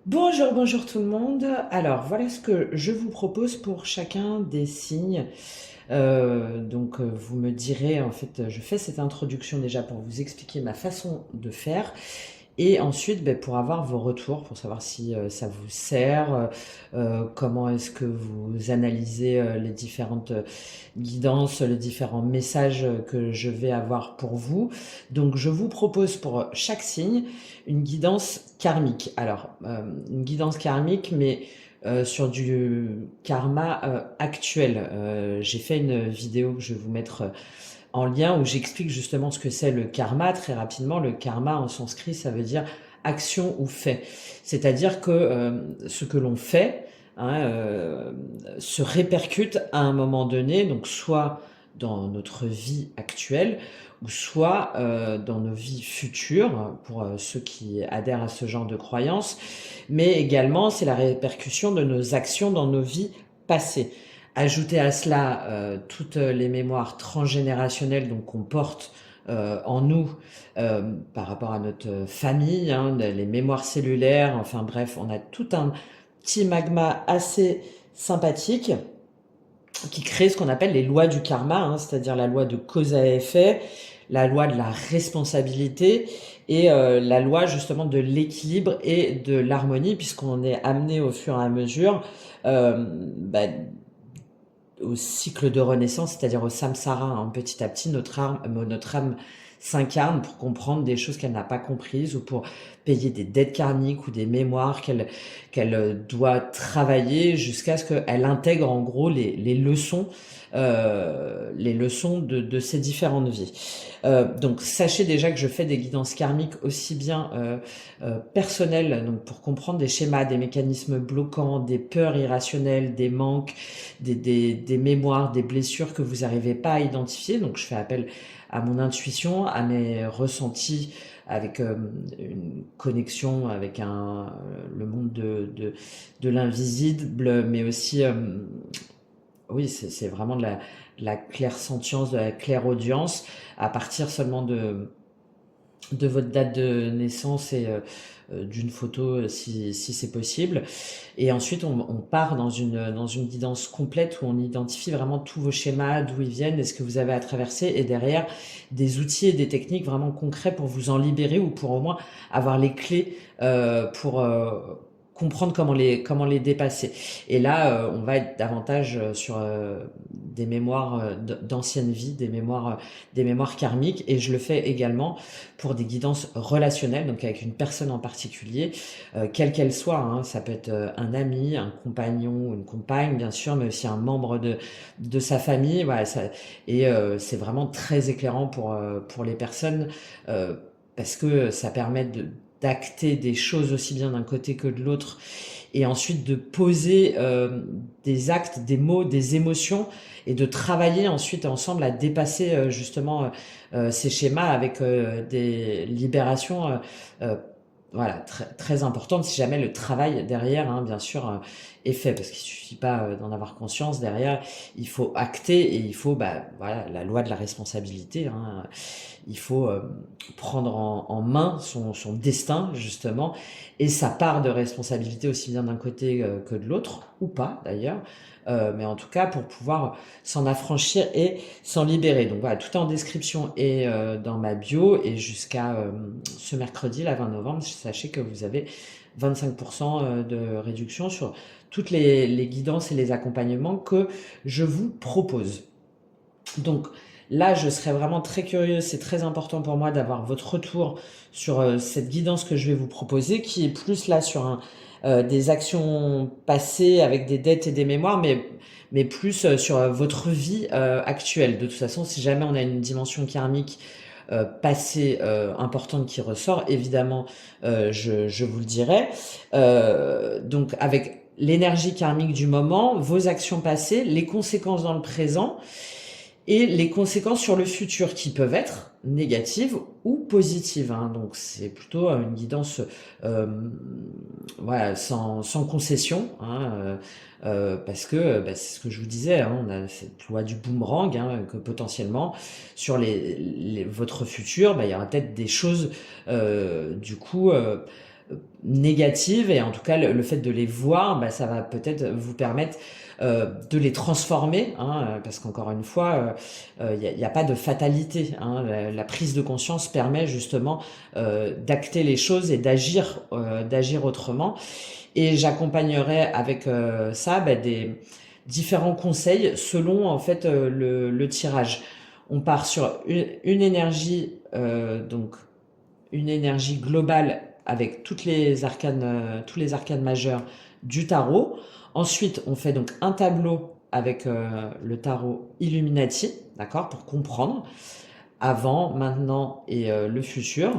Bonjour, bonjour tout le monde. Alors, voilà ce que je vous propose pour chacun des signes. Vous me direz, en fait, je fais cette introduction déjà pour vous expliquer ma façon de faire. Et ensuite, pour avoir vos retours, pour savoir si ça vous sert, comment est-ce que vous analysez les différentes guidances, les différents messages que je vais avoir pour vous. Donc, je vous propose pour chaque signe une guidance karmique. Alors, une guidance karmique, mais sur du karma actuel. J'ai fait une vidéo que je vais vous mettre en lien où j'explique justement ce que c'est le karma. Très rapidement, le karma en sanskrit, ça veut dire action ou fait. C'est-à-dire que ce que l'on fait se répercute à un moment donné, donc soit dans notre vie actuelle, ou soit dans nos vies futures, pour ceux qui adhèrent à ce genre de croyances, mais également c'est la répercussion de nos actions dans nos vies passées. Ajouter à cela toutes les mémoires transgénérationnelles donc qu'on porte en nous par rapport à notre famille, les mémoires cellulaires, enfin bref, on a tout un petit magma assez sympathique qui crée ce qu'on appelle les lois du karma, c'est-à-dire la loi de cause à effet, la loi de la responsabilité et la loi justement de l'équilibre et de l'harmonie, puisqu'on est amené au fur et à mesure euh, bah, au cycle de renaissance, c'est-à-dire au samsara. Petit à petit, notre âme s'incarne pour comprendre des choses qu'elle n'a pas comprises ou pour payer des dettes karmiques ou des mémoires qu'elle doit travailler jusqu'à ce qu'elle intègre en gros les leçons de ces différentes vies. Donc sachez déjà que je fais des guidances karmiques aussi bien personnelles, donc pour comprendre des schémas, des mécanismes bloquants, des peurs irrationnelles, des manques, des mémoires, des blessures que vous n'arrivez pas à identifier. Donc je fais appel à mon intuition, à mes ressentis avec une connexion avec le monde de l'invisible, mais aussi, oui, c'est vraiment de la clairsentience, de la clairaudience, à partir seulement de votre date de naissance et d'une photo si c'est possible. Et ensuite, on part dans une guidance complète où on identifie vraiment tous vos schémas, d'où ils viennent et ce que vous avez à traverser. Et derrière, des outils et des techniques vraiment concrets pour vous en libérer ou pour au moins avoir les clés pour comprendre comment les dépasser. Et là, on va être davantage sur des mémoires d'anciennes vies, des mémoires karmiques. Et je le fais également pour des guidances relationnelles, donc avec une personne en particulier, quelle qu'elle soit. Ça peut être un ami, un compagnon, une compagne, bien sûr, mais aussi un membre de sa famille. Voilà, et c'est vraiment très éclairant pour les personnes parce que ça permet d'acter des choses aussi bien d'un côté que de l'autre et ensuite de poser des actes, des mots, des émotions et de travailler ensuite ensemble à dépasser justement ces schémas avec des libérations euh, voilà, très importantes si jamais le travail derrière, bien sûr, est fait. Parce qu'il ne suffit pas d'en avoir conscience. Derrière, il faut acter et il faut, voilà, la loi de la responsabilité. Il faut prendre en main son destin, justement, et sa part de responsabilité aussi bien d'un côté que de l'autre, ou pas d'ailleurs. Mais en tout cas, pour pouvoir s'en affranchir et s'en libérer. Donc voilà, tout est en description et dans ma bio. Et jusqu'à ce mercredi, la 20 novembre, sachez que vous avez 25% de réduction sur toutes les guidances et les accompagnements que je vous propose. Donc là, je serais vraiment très curieuse, c'est très important pour moi d'avoir votre retour sur cette guidance que je vais vous proposer, qui est plus là sur des actions passées avec des dettes et des mémoires, mais plus sur votre vie actuelle. De toute façon, si jamais on a une dimension karmique passée importante qui ressort, évidemment, je vous le dirai. Donc avec l'énergie karmique du moment, vos actions passées, les conséquences dans le présent et les conséquences sur le futur qui peuvent être négatives ou positives. Donc c'est plutôt une guidance voilà, sans concession, parce que c'est ce que je vous disais, on a cette loi du boomerang, que potentiellement sur votre futur, il y aura peut-être des choses du coup négatives, et en tout cas le fait de les voir, bah, ça va peut-être vous permettre de les transformer, hein, parce qu'encore une fois, il n'y a pas de fatalité, hein. La prise de conscience permet justement d'acter les choses et d'agir autrement. Et j'accompagnerai avec ça des différents conseils selon en fait le tirage. On part sur une énergie, donc une énergie globale avec tous les arcanes majeurs du tarot. Ensuite, on fait donc un tableau avec le tarot Illuminati, d'accord, pour comprendre avant, maintenant et le futur.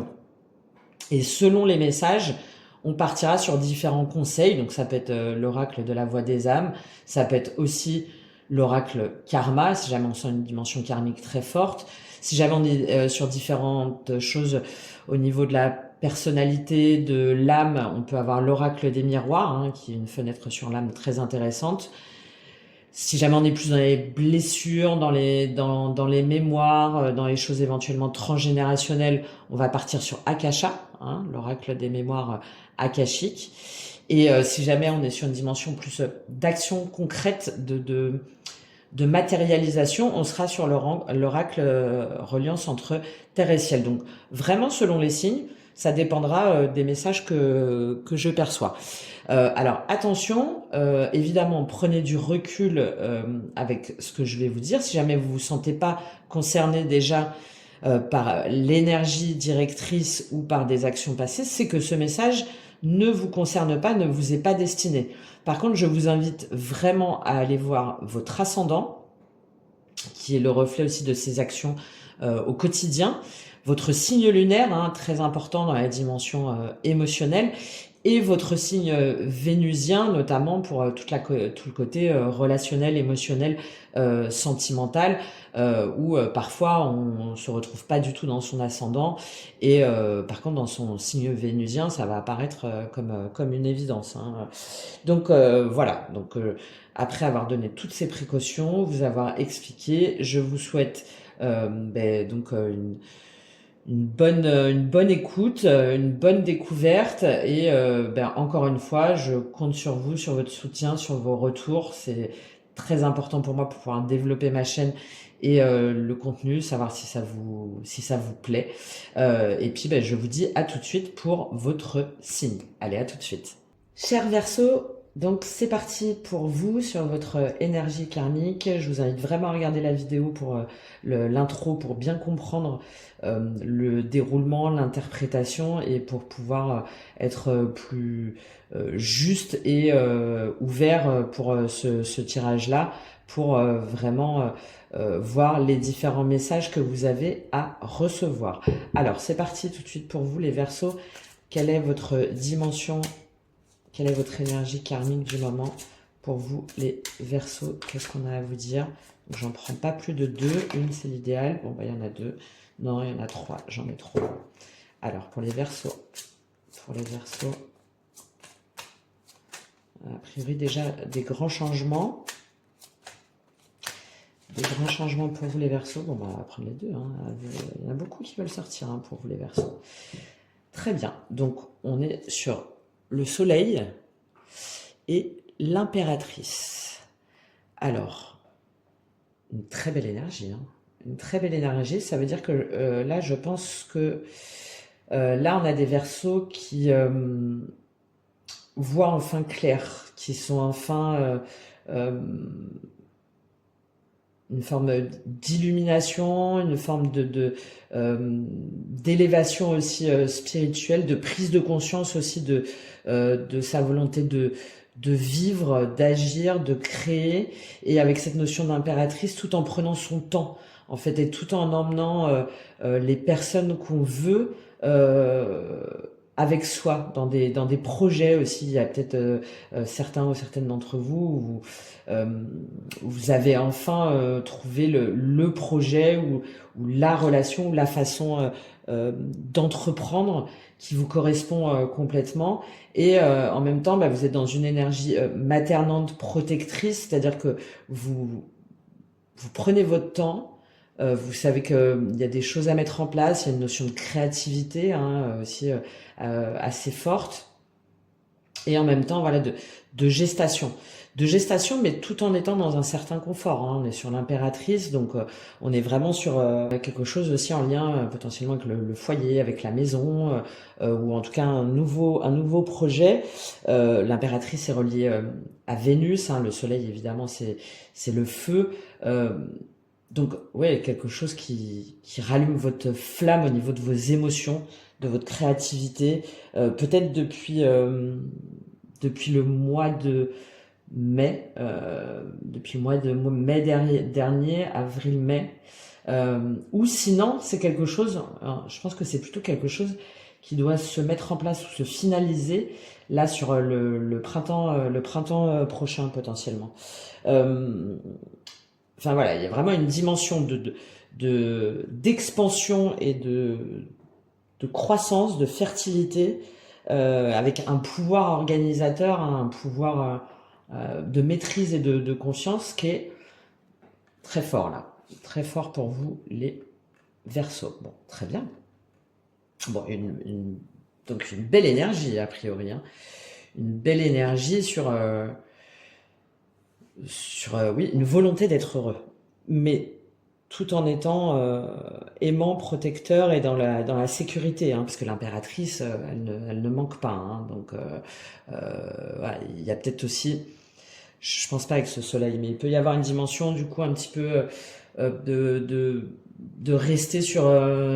Et selon les messages, on partira sur différents conseils. Donc ça peut être l'oracle de la voix des âmes, ça peut être aussi l'oracle karma, si jamais on sent une dimension karmique très forte. Si jamais on est sur différentes choses au niveau de la personnalité, de l'âme, on peut avoir l'oracle des miroirs, hein, qui est une fenêtre sur l'âme très intéressante. Si jamais on est plus dans les blessures, dans les mémoires, dans les choses éventuellement transgénérationnelles, on va partir sur Akasha, hein, l'oracle des mémoires akashiques. Et si jamais on est sur une dimension plus d'action concrète, de matérialisation, on sera sur l'oracle reliance entre terre et ciel. Donc vraiment selon les signes, ça dépendra des messages que je perçois. Alors attention, évidemment, prenez du recul avec ce que je vais vous dire. Si jamais vous vous sentez pas concerné déjà par l'énergie directrice ou par des actions passées, c'est que ce message ne vous concerne pas, ne vous est pas destiné. Par contre, je vous invite vraiment à aller voir votre ascendant, qui est le reflet aussi de ces actions au quotidien, votre signe lunaire, hein, très important dans la dimension émotionnelle, et votre signe vénusien, notamment pour tout le côté relationnel, émotionnel, sentimental, où parfois on se retrouve pas du tout dans son ascendant, et par contre dans son signe vénusien, ça va apparaître comme une évidence, hein. Donc voilà, donc après avoir donné toutes ces précautions, vous avoir expliqué, je vous souhaite donc une bonne écoute, une bonne découverte, et encore une fois, je compte sur vous, sur votre soutien, sur vos retours. C'est très important pour moi pour pouvoir développer ma chaîne et le contenu, savoir si ça vous plaît. Et puis je vous dis à tout de suite pour votre signe. Allez, à tout de suite. Cher Verseau, donc c'est parti pour vous sur votre énergie karmique. Je vous invite vraiment à regarder la vidéo pour l'intro, pour bien comprendre le déroulement, l'interprétation, et pour pouvoir être plus juste et ouvert pour ce tirage-là, pour vraiment voir les différents messages que vous avez à recevoir. Alors c'est parti tout de suite pour vous les Verseaux. Quelle est votre dimension? Quelle est votre énergie karmique du moment pour vous, les Verseaux? Qu'est-ce qu'on a à vous dire? J'en prends pas plus de 2. Une, c'est l'idéal. Bon, il y en a 2. Non, il y en a 3. J'en ai trop. Alors, pour les Verseaux. A priori, déjà, des grands changements. Des grands changements pour vous, les Verseaux. Bon, on va prendre les 2. Hein. Il y en a beaucoup qui veulent sortir pour vous, les Verseaux. Très bien. Donc, on est sur le soleil et l'impératrice. Alors, une très belle énergie. Hein. Une très belle énergie. Ça veut dire que là, je pense que là, on a des Verseaux qui voient enfin clair, qui sont enfin une forme d'illumination, une forme d'élévation aussi spirituelle, de prise de conscience aussi de sa volonté de vivre, d'agir, de créer, et avec cette notion d'impératrice, tout en prenant son temps, en fait, et tout en emmenant les personnes qu'on veut avec soi, dans des projets aussi. Il y a peut-être certains ou certaines d'entre vous où vous avez enfin trouvé le projet ou la relation ou la façon d'entreprendre qui vous correspond complètement, et en même temps vous êtes dans une énergie maternante, protectrice, c'est-à-dire que vous prenez votre temps. Vous savez qu'il y a des choses à mettre en place, il y a une notion de créativité aussi assez forte. et en même temps, voilà, de gestation. De gestation, mais tout en étant dans un certain confort, hein. On est sur l'impératrice, donc on est vraiment sur quelque chose aussi en lien potentiellement avec le foyer, avec la maison, ou en tout cas un nouveau projet. L'impératrice est reliée à Vénus, hein. Le soleil, évidemment, c'est le feu. Donc, ouais, quelque chose qui rallume votre flamme au niveau de vos émotions, de votre créativité. Peut-être depuis le mois de mai, depuis le mois de mai dernier, avril-mai. Ou sinon, c'est quelque chose, hein, je pense que c'est plutôt quelque chose qui doit se mettre en place ou se finaliser là sur le printemps prochain potentiellement. Euh, Enfin voilà, il y a vraiment une dimension d'expansion et de croissance, de fertilité, avec un pouvoir organisateur, un pouvoir de maîtrise et de conscience qui est très fort là. Très fort pour vous, les Verseaux. Bon, très bien. Bon, donc une belle énergie, a priori, hein. Une belle énergie oui, une volonté d'être heureux. Mais tout en étant aimant, protecteur et dans la sécurité, hein, parce que l'impératrice, elle ne manque pas, hein. Donc, voilà, il y a peut-être aussi, je pense pas avec ce soleil, mais il peut y avoir une dimension du coup un petit peu de rester sur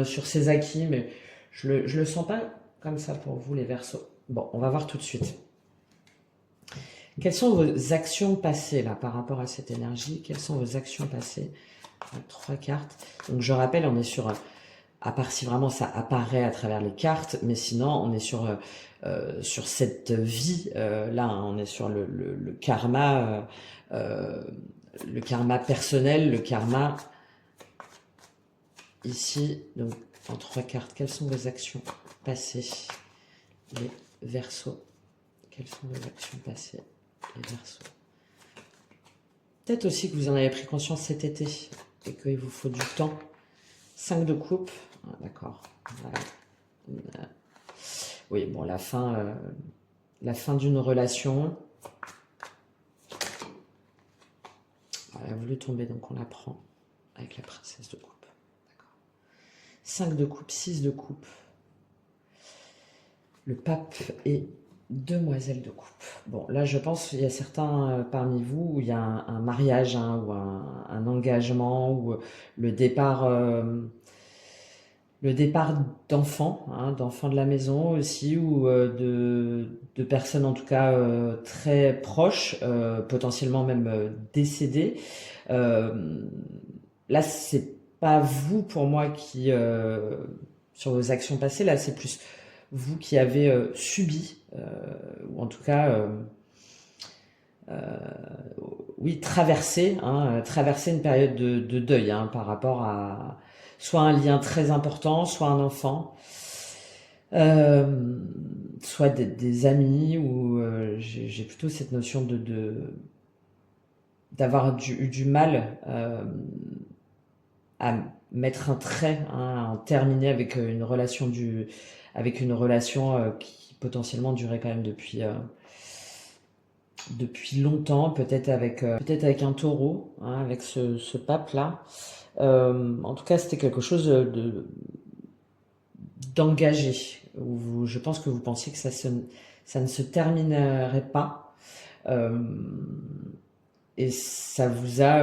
ses acquis, mais je le sens pas comme ça pour vous les Verseaux. Bon, on va voir tout de suite. Quelles sont vos actions passées là par rapport à cette énergie? Quelles sont vos actions passées? 3 cartes. Donc je rappelle, on est sur, à part si vraiment ça apparaît à travers les cartes, mais sinon on est sur cette vie là, hein. On est sur le karma, le karma personnel, le karma ici. Donc en 3 cartes, quelles sont vos actions passées, les Verseaux? Quelles sont vos actions passées, les Verseaux? Peut-être aussi que vous en avez pris conscience cet été et qu'il vous faut du temps. 5 de coupe. Ah, d'accord. Voilà. Oui, bon, la fin d'une relation. Elle a voulu tomber, donc on la prend avec la princesse de coupe. D'accord. 5 de coupe, 6 de coupe. Le pape et demoiselle de coupe. Bon, là, je pense qu'il y a certains parmi vous où il y a un mariage, hein, ou un engagement, ou le départ d'enfants, hein, d'enfants de la maison aussi, ou de personnes en tout cas très proches, potentiellement même décédées. Là, c'est pas vous pour moi qui sur vos actions passées, là c'est plus vous qui avez subi, ou en tout cas oui, traverser une période de deuil, hein, par rapport à soit un lien très important, soit un enfant, euh, soit des amis, ou j'ai plutôt cette notion d'avoir eu du mal à mettre un trait, hein, à en terminer avec avec une relation qui potentiellement durait quand même depuis longtemps, peut-être avec un taureau, hein, avec ce pape-là. En tout cas, c'était quelque chose d'engagé. Je pense que vous pensiez que ça ne se terminerait pas. Euh, et ça vous a...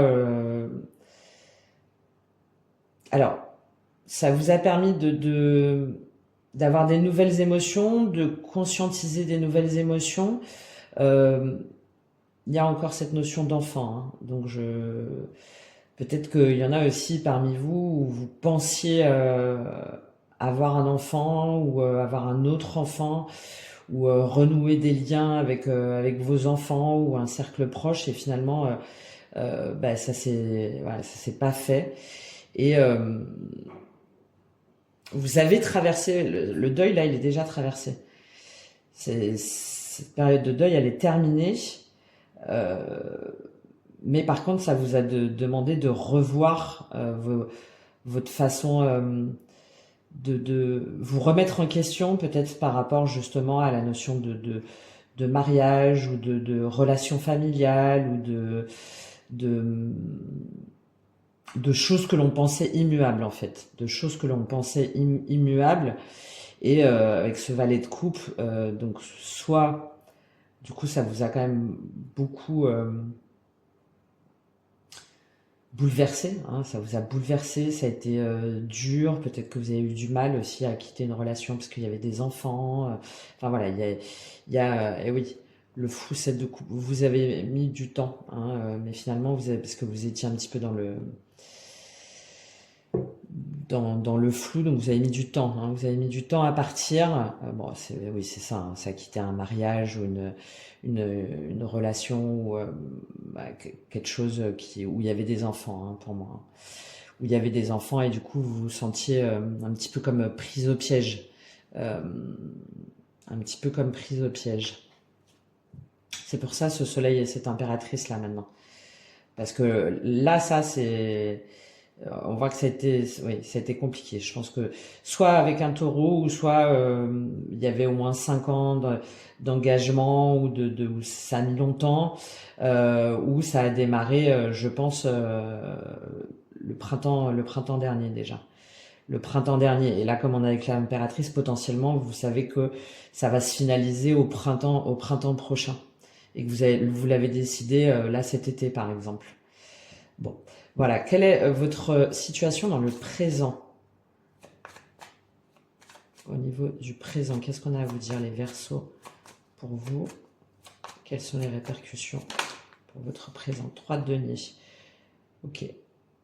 alors, ça vous a permis d'avoir des nouvelles émotions, de conscientiser des nouvelles émotions. Euh, il y a encore cette notion d'enfant, hein. Donc peut-être qu'il y en a aussi parmi vous où vous pensiez avoir un enfant, ou avoir un autre enfant, ou renouer des liens avec vos enfants ou un cercle proche, et finalement bah, ça s'est pas fait. Et vous avez traversé le deuil, là il est déjà traversé. Cette période de deuil, elle est terminée. Euh, mais par contre, ça vous a demandé de revoir votre façon de vous remettre en question, peut-être par rapport justement à la notion de mariage ou de relations familiales ou de, de choses que l'on pensait immuables en fait, de choses que l'on pensait immuables. Et avec ce valet de coupe, donc soit, du coup, ça vous a quand même beaucoup bouleversé, hein, ça vous a bouleversé, ça a été dur, peut-être que vous avez eu du mal aussi à quitter une relation parce qu'il y avait des enfants. Enfin voilà, et oui, le fou 7 de coupe, vous avez mis du temps, hein, mais finalement, parce que vous étiez un petit peu dans le flou, donc vous avez mis du temps, hein, vous avez mis du temps à partir. Bon, oui, c'est ça, hein, ça a quitté un mariage ou une relation ou bah, quelque chose où il y avait des enfants, hein, pour moi, hein, où il y avait des enfants et du coup vous vous sentiez un petit peu comme prise au piège, euh, un petit peu comme prise au piège. C'est pour ça ce soleil et cette impératrice là maintenant, parce que là ça c'est on voit que oui, ça a été compliqué. Je pense que soit avec un taureau, ou soit il y avait au moins 5 ans d'engagement, où ça a mis longtemps, où ça a démarré, je pense, le printemps dernier déjà. Le printemps dernier. Et là, comme on est avec l'impératrice, potentiellement, vous savez que ça va se finaliser au printemps prochain. Et que vous l'avez décidé là cet été, par exemple. Bon, voilà. Quelle est votre situation dans le présent? Au niveau du présent, qu'est-ce qu'on a à vous dire, les Verseaux, pour vous? Quelles sont les répercussions pour votre présent? 3 de denier. Ok.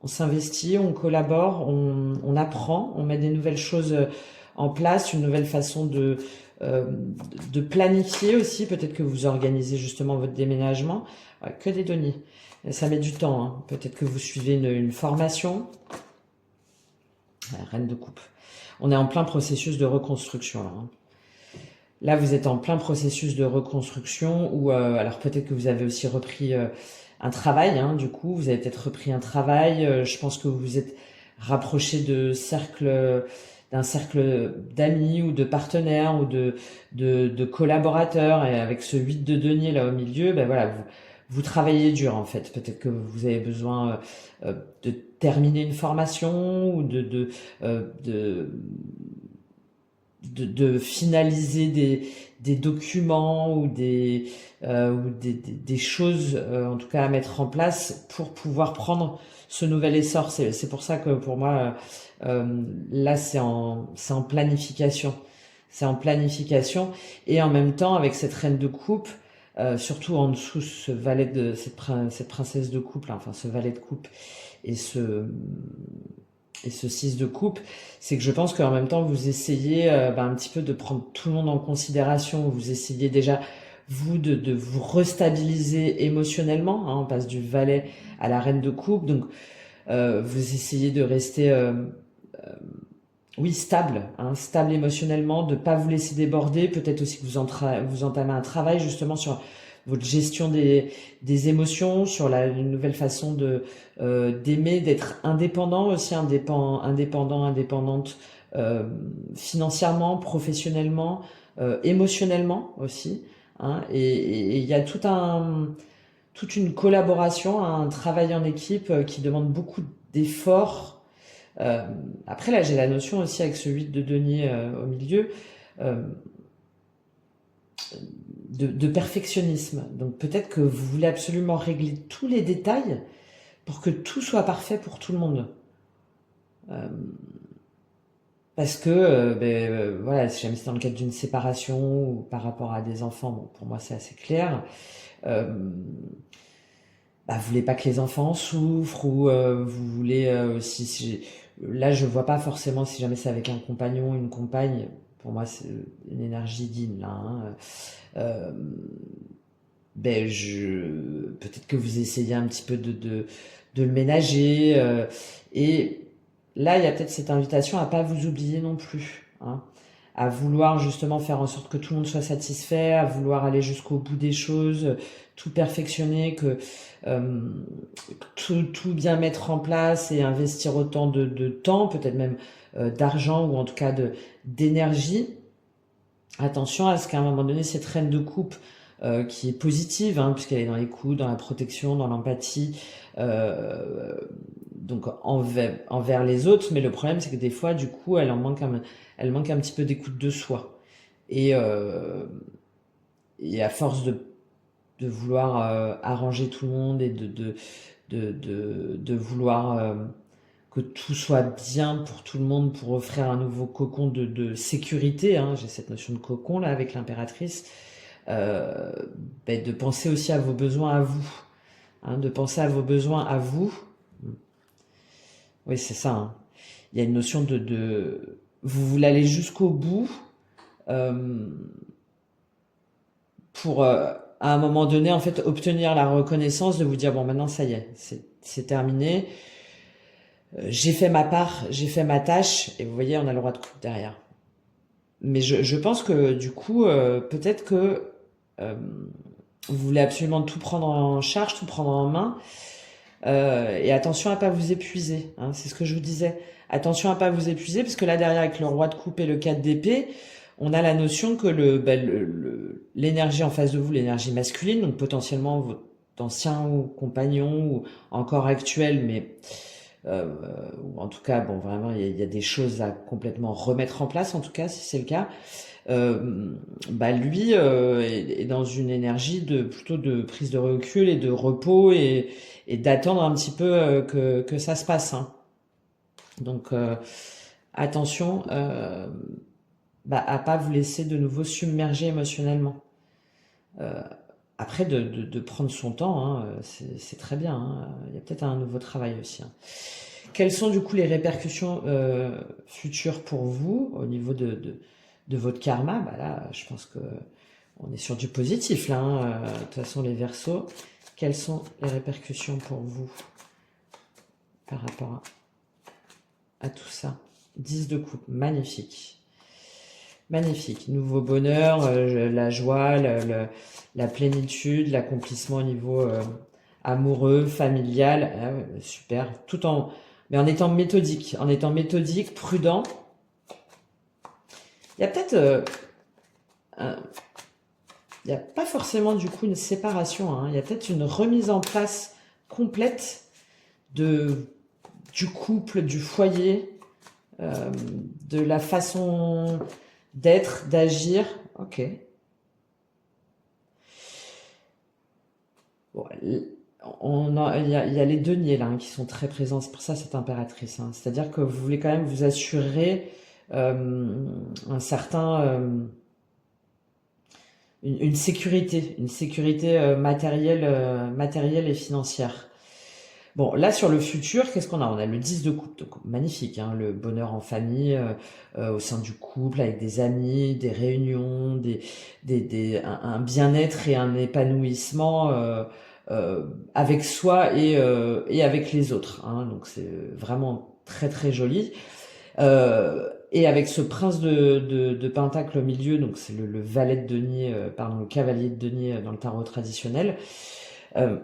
On s'investit, on collabore, on apprend, on met des nouvelles choses en place, une nouvelle façon de planifier aussi. Peut-être que vous organisez justement votre déménagement. Ouais, que des deniers. Ça met du temps, hein. Peut-être que vous suivez une formation. Ouais, Reine de coupe. On est en plein processus de reconstruction là, hein. Là, vous êtes en plein processus de reconstruction ou alors peut-être que vous avez aussi repris un travail, hein, du coup, vous avez peut-être repris un travail. Je pense que vous vous êtes rapproché d'un cercle d'amis ou de partenaires ou de collaborateurs. Et avec ce 8 de denier là au milieu, ben voilà, vous travaillez dur en fait. Peut-être que vous avez besoin de terminer une formation ou de finaliser des documents ou des choses, en tout cas à mettre en place pour pouvoir prendre ce nouvel essor. C'est pour ça que pour moi, là, c'est en planification. C'est en planification. Et en même temps, avec cette reine de coupe, surtout en dessous, ce valet cette princesse de coupe, là, enfin ce valet de coupe et ce 6 de coupe, c'est que je pense qu'en même temps, vous essayez un petit peu de prendre tout le monde en considération. Vous essayez déjà, vous, de vous restabiliser émotionnellement, hein. On passe du valet à la reine de coupe. Donc, vous essayez de rester, oui, stable, hein, stable émotionnellement, de ne pas vous laisser déborder. Peut-être aussi que vous entamez un travail justement sur votre gestion des émotions, sur une nouvelle façon d'aimer, d'être indépendant aussi, indépendante, financièrement, professionnellement, émotionnellement aussi, hein. Et il y a toute une collaboration, un travail en équipe qui demande beaucoup d'efforts. Après là, j'ai la notion aussi avec ce 8 de denier au milieu. Euh, de perfectionnisme. Donc peut-être que vous voulez absolument régler tous les détails pour que tout soit parfait pour tout le monde. Parce que, voilà, si jamais c'est dans le cadre d'une séparation ou par rapport à des enfants, bon, pour moi c'est assez clair. Vous voulez pas que les enfants souffrent ou vous voulez aussi. Là, je vois pas forcément si jamais c'est avec un compagnon, une compagne. Pour moi, c'est une énergie digne là, hein. Euh, peut-être que vous essayez un petit peu de le ménager. Et là, il y a peut-être cette invitation à pas vous oublier non plus, hein, à vouloir justement faire en sorte que tout le monde soit satisfait, à vouloir aller jusqu'au bout des choses, tout perfectionner, que tout bien mettre en place et investir autant de temps, peut-être même d'argent ou en tout cas d'énergie. Attention à ce qu'à un moment donné, cette reine de coupe qui est positive, hein, puisqu'elle est dans l'écoute, dans la protection, dans l'empathie, euh, donc envers les autres. Mais le problème, c'est que des fois, du coup, elle manque un petit peu d'écoute de soi. Et, euh, et à force de vouloir arranger tout le monde et de vouloir que tout soit bien pour tout le monde, pour offrir un nouveau cocon de sécurité, hein, j'ai cette notion de cocon là avec l'impératrice, euh, de penser aussi à vos besoins à vous, hein, de penser à vos besoins à vous. Oui, c'est ça, hein. Il y a une notion vous voulez aller jusqu'au bout euh, pour à un moment donné en fait obtenir la reconnaissance de vous dire bon maintenant ça y est, c'est terminé. J'ai fait ma part, j'ai fait ma tâche, et vous voyez, on a le droit de coupe derrière. Mais je pense que du coup, peut-être que euh, vous voulez absolument tout prendre en charge, tout prendre en main, et attention à pas vous épuiser, hein, c'est ce que je vous disais. Attention à pas vous épuiser, parce que là derrière, avec le roi de coupe et le 4 d'épée, on a la notion que l'énergie en face de vous, l'énergie masculine, donc potentiellement votre ancien ou compagnon, ou encore actuel, mais euh, ou en tout cas, bon, vraiment, il y a des choses à complètement remettre en place, en tout cas, si c'est le cas. Lui est dans une énergie plutôt de prise de recul et de repos et d'attendre un petit peu que ça se passe, hein. Donc, attention à pas vous laisser de nouveau submerger émotionnellement. Euh, Après, de prendre son temps, hein, c'est très bien, hein. Il y a peut-être un nouveau travail aussi, hein. Quelles sont du coup les répercussions futures pour vous au niveau de votre karma? Bah là, je pense que on est sur du positif là, hein. De toute façon, les Verseaux, quelles sont les répercussions pour vous par rapport à tout ça? 10 de coupe, magnifique. Magnifique. Nouveau bonheur, la joie, la plénitude, l'accomplissement au niveau amoureux, familial. Ah ouais, super. Mais en étant méthodique, prudent. Il y a peut-être, il n'y a pas forcément du coup une séparation, hein. Il y a peut-être une remise en place complète du couple, du foyer, de la façon d'être, d'agir. Ok. Bon, il y a les deniers là, hein, qui sont très présents. C'est pour ça cette impératrice, hein. C'est-à-dire que vous voulez quand même vous assurer un certain, une sécurité matérielle et financière. Bon, là sur le futur, qu'est-ce qu'on a? On a le 10 de coupe, donc magnifique, hein, le bonheur en famille, au sein du couple, avec des amis, des réunions, un bien-être et un épanouissement avec soi et avec les autres, hein, donc c'est vraiment très très joli. Et avec ce prince de Pentacle au milieu, donc c'est le valet de denier, pardon, le cavalier de denier dans le tarot traditionnel, euh,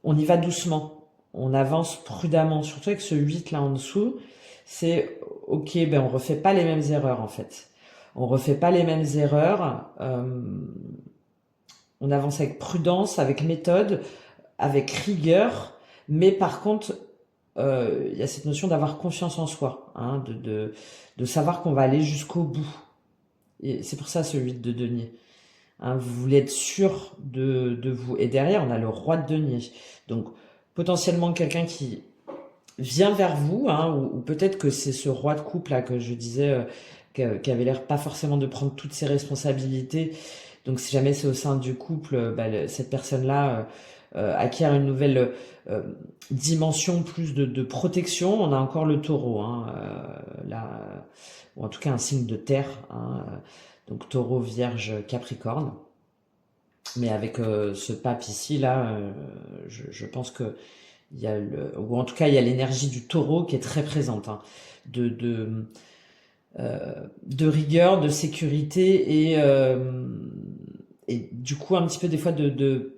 on y va doucement. On avance prudemment, surtout avec ce 8 là en dessous. C'est ok, on refait pas les mêmes erreurs en fait. On refait pas les mêmes erreurs. On avance avec prudence, avec méthode, avec rigueur, mais par contre, il y a cette notion d'avoir confiance en soi, hein, de savoir qu'on va aller jusqu'au bout. Et c'est pour ça ce 8 de denier. Hein, vous voulez être sûr de vous. Et derrière, on a le roi de denier. Donc, potentiellement quelqu'un qui vient vers vous, hein, ou peut-être que c'est ce roi de coupe là que je disais, qui avait l'air pas forcément de prendre toutes ses responsabilités. Donc, si jamais c'est au sein du couple, cette personne-là acquiert une nouvelle dimension plus de protection. On a encore le taureau, hein, là, ou en tout cas un signe de terre, hein, donc taureau, vierge, capricorne. Mais avec ce pape ici, là, je pense que il y a ou en tout cas il y a l'énergie du taureau qui est très présente, hein, de, de, de rigueur, de sécurité et du coup un petit peu des fois de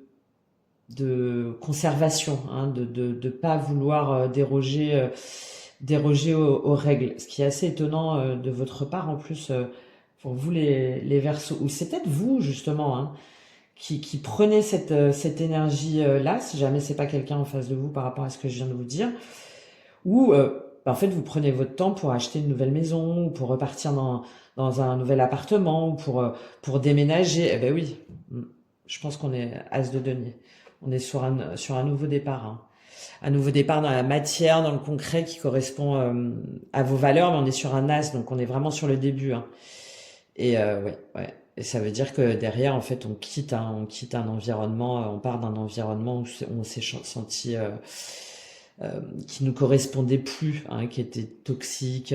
conservation, hein, de pas vouloir déroger aux règles. Ce qui est assez étonnant de votre part en plus pour vous les Verseaux, ou c'est peut-être vous justement, hein, qui prenez cette énergie-là, si jamais c'est pas quelqu'un en face de vous par rapport à ce que je viens de vous dire, ou en fait vous prenez votre temps pour acheter une nouvelle maison, ou pour repartir dans un nouvel appartement, ou pour déménager. Eh ben oui, je pense qu'on est as de denier. On est sur un nouveau départ, hein. Un nouveau départ dans la matière, dans le concret qui correspond à vos valeurs, mais on est sur un as, donc on est vraiment sur le début, hein. Et ouais. Et ça veut dire que derrière, en fait, on quitte un environnement, on part d'un environnement où on s'est senti qui nous correspondait plus, hein, qui était toxique,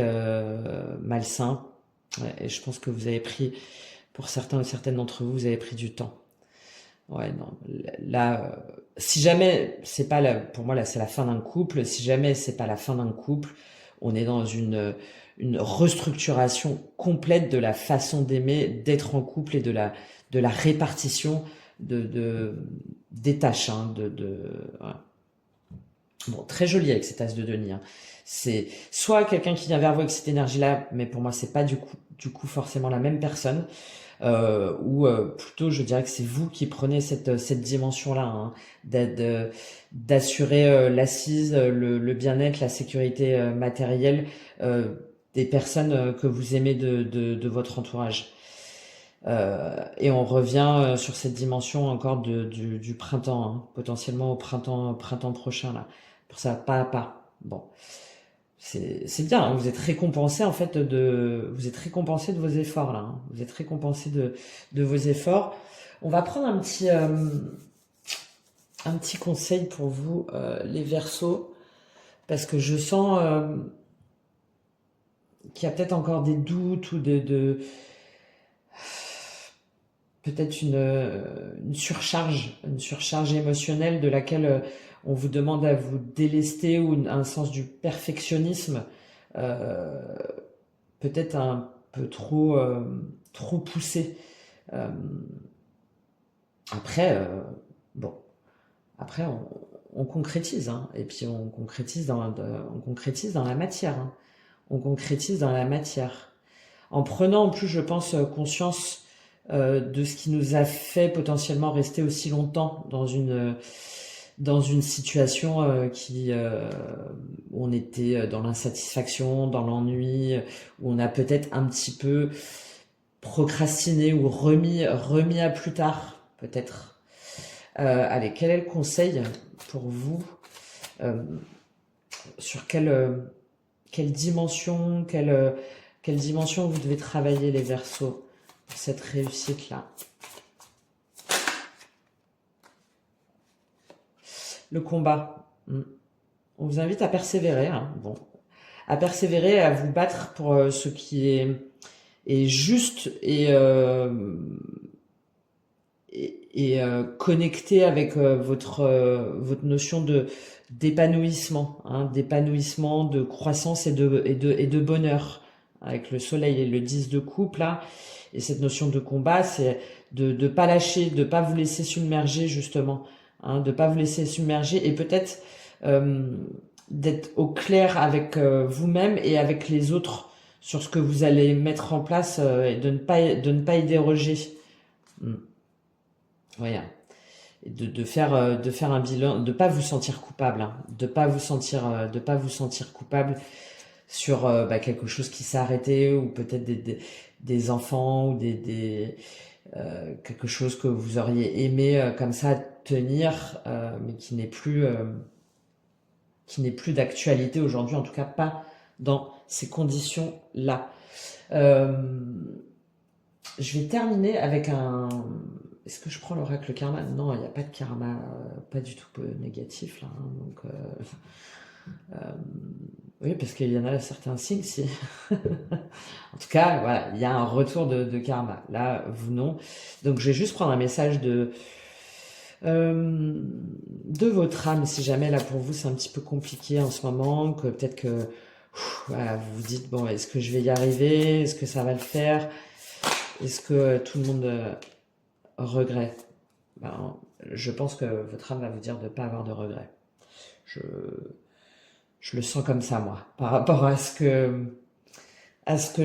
malsain. Ouais, et je pense que vous avez pris, pour certains ou certaines d'entre vous, vous avez pris du temps. Ouais, non. Là, si jamais c'est pas pour moi là, c'est la fin d'un couple. Si jamais c'est pas la fin d'un couple, on est dans une restructuration complète de la façon d'aimer, d'être en couple et de la répartition des tâches, hein, ouais. Bon, très joli avec cet as de denier, hein. C'est soit quelqu'un qui vient vers vous avec cette énergie-là, mais pour moi c'est pas du coup forcément la même personne. Ou plutôt je dirais que c'est vous qui prenez cette dimension-là, hein, d'assurer l'assise, le bien-être, la sécurité matérielle des personnes que vous aimez de votre entourage. Et on revient sur cette dimension encore du printemps, hein, potentiellement au printemps prochain là, pour ça pas à pas. Bon, c'est bien, hein, vous êtes récompensé en fait vous êtes récompensé de vos efforts là, hein. Vous êtes récompensé de vos efforts. On va prendre un petit conseil pour vous, les Verseaux, parce que je sens qu'il y a peut-être encore des doutes ou peut-être une surcharge émotionnelle de laquelle on vous demande à vous délester, ou un sens du perfectionnisme euh, peut-être un peu trop poussé. Euh, après, bon, après on concrétise, hein, et puis on concrétise on concrétise dans la matière, hein. On concrétise dans la matière. En prenant en plus, je pense, conscience de ce qui nous a fait potentiellement rester aussi longtemps dans une situation où on était dans l'insatisfaction, dans l'ennui, où on a peut-être un petit peu procrastiné ou remis à plus tard, peut-être. Allez, quel est le conseil pour vous euh, sur quelle dimension, quelle dimension vous devez travailler, les Verseaux, pour cette réussite-là? Le combat. On vous invite à persévérer, hein. Bon, à persévérer, à vous battre pour ce qui est juste et connecté avec votre notion d'épanouissement, hein, d'épanouissement, de croissance et de bonheur, avec le soleil et le 10 de coupe là. Et cette notion de combat, c'est de pas lâcher, de pas vous laisser submerger justement, hein, de pas vous laisser submerger, et peut-être d'être au clair avec vous-même et avec les autres sur ce que vous allez mettre en place, et de ne pas y déroger. Voilà. Et de faire un bilan, de pas vous sentir coupable, hein, de pas vous sentir coupable sur quelque chose qui s'est arrêté, ou peut-être des enfants, ou quelque chose que vous auriez aimé comme ça tenir, mais qui n'est plus d'actualité aujourd'hui, en tout cas pas dans ces conditions-là. Je vais terminer avec un... Est-ce que je prends l'oracle karma? Non, il n'y a pas de karma, pas du tout négatif là, hein, donc oui, parce qu'il y en a certains signes, si. En tout cas, voilà, il y a un retour de karma. Là, vous non. Donc, je vais juste prendre un message de votre âme, si jamais là pour vous c'est un petit peu compliqué en ce moment, que peut-être que voilà, vous vous dites bon, est-ce que je vais y arriver, est-ce que ça va le faire, est-ce que tout le monde regrette? Ben, je pense que votre âme va vous dire de ne pas avoir de regrets. Je le sens comme ça, moi, par rapport à ce que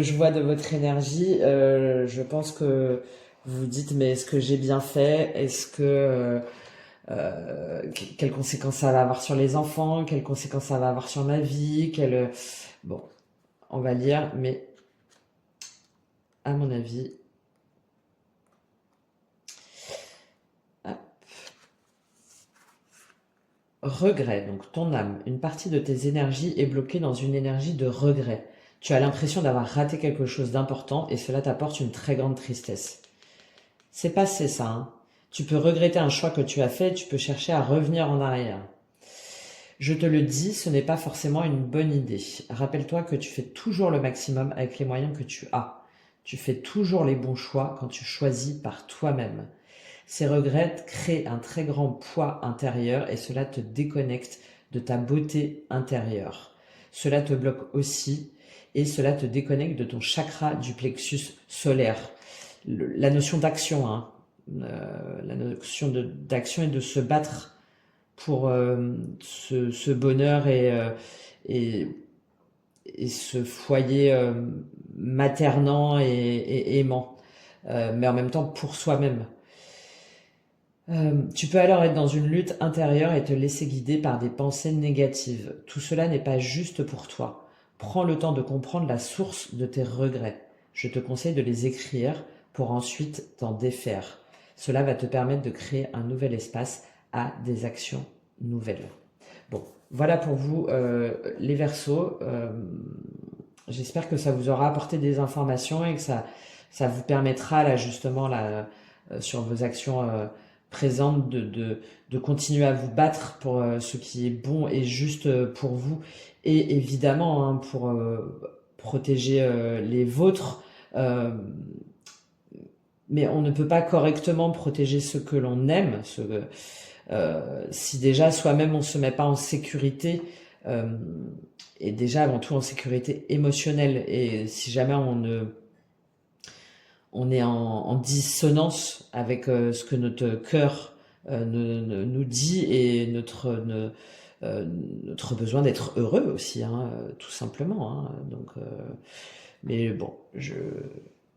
je vois de votre énergie. Je pense que vous vous dites, mais est-ce que j'ai bien fait? Est-ce que quelles conséquences ça va avoir sur les enfants? Quelles conséquences ça va avoir sur ma vie? Bon, on va lire, mais à mon avis, hop. Regret, donc ton âme, une partie de tes énergies est bloquée dans une énergie de regret. Tu as l'impression d'avoir raté quelque chose d'important et cela t'apporte une très grande tristesse. C'est passé ça, hein. Tu peux regretter un choix que tu as fait, tu peux chercher à revenir en arrière. Je te le dis, ce n'est pas forcément une bonne idée. Rappelle-toi que tu fais toujours le maximum avec les moyens que tu as. Tu fais toujours les bons choix quand tu choisis par toi-même. Ces regrets créent un très grand poids intérieur et cela te déconnecte de ta beauté intérieure. Cela te bloque aussi et cela te déconnecte de ton chakra du plexus solaire. La notion d'action, hein, la notion d'action et de se battre pour ce bonheur et, et ce foyer maternant et aimant, mais en même temps pour soi-même. Tu peux alors être dans une lutte intérieure et te laisser guider par des pensées négatives. Tout cela n'est pas juste pour toi. Prends le temps de comprendre la source de tes regrets. Je te conseille de les écrire pour ensuite t'en défaire. Cela va te permettre de créer un nouvel espace à des actions nouvelles. Bon, voilà pour vous les Verseaux. J'espère que ça vous aura apporté des informations et que ça vous permettra là justement là, sur vos actions présentes de continuer à vous battre pour ce qui est bon et juste pour vous et évidemment hein, pour protéger les vôtres. Mais on ne peut pas correctement protéger ce que l'on aime, si déjà soi-même on se met pas en sécurité et déjà avant tout en sécurité émotionnelle et si jamais on est en dissonance avec ce que notre cœur nous dit et notre besoin d'être heureux aussi hein, tout simplement hein, donc mais bon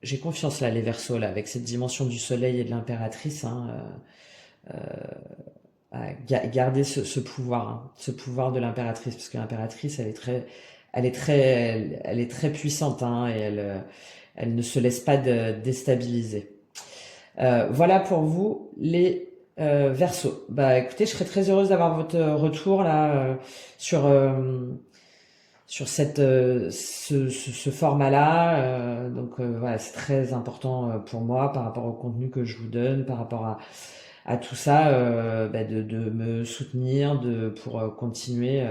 j'ai confiance là les Verseaux là avec cette dimension du soleil et de l'impératrice hein, à garder ce pouvoir, hein, ce pouvoir de l'impératrice, parce que l'impératrice, elle est très puissante, hein, et elle ne se laisse pas déstabiliser. Voilà pour vous les Verseaux. Bah écoutez, je serais très heureuse d'avoir votre retour là sur ce format-là. Donc voilà, c'est très important pour moi par rapport au contenu que je vous donne, par rapport à tout ça, de me soutenir, pour continuer,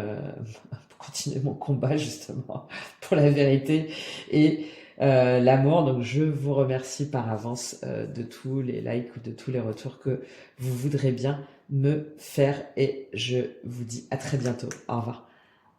continuer mon combat justement pour la vérité et l'amour. Donc je vous remercie par avance de tous les likes ou de tous les retours que vous voudrez bien me faire et je vous dis à très bientôt. Au revoir.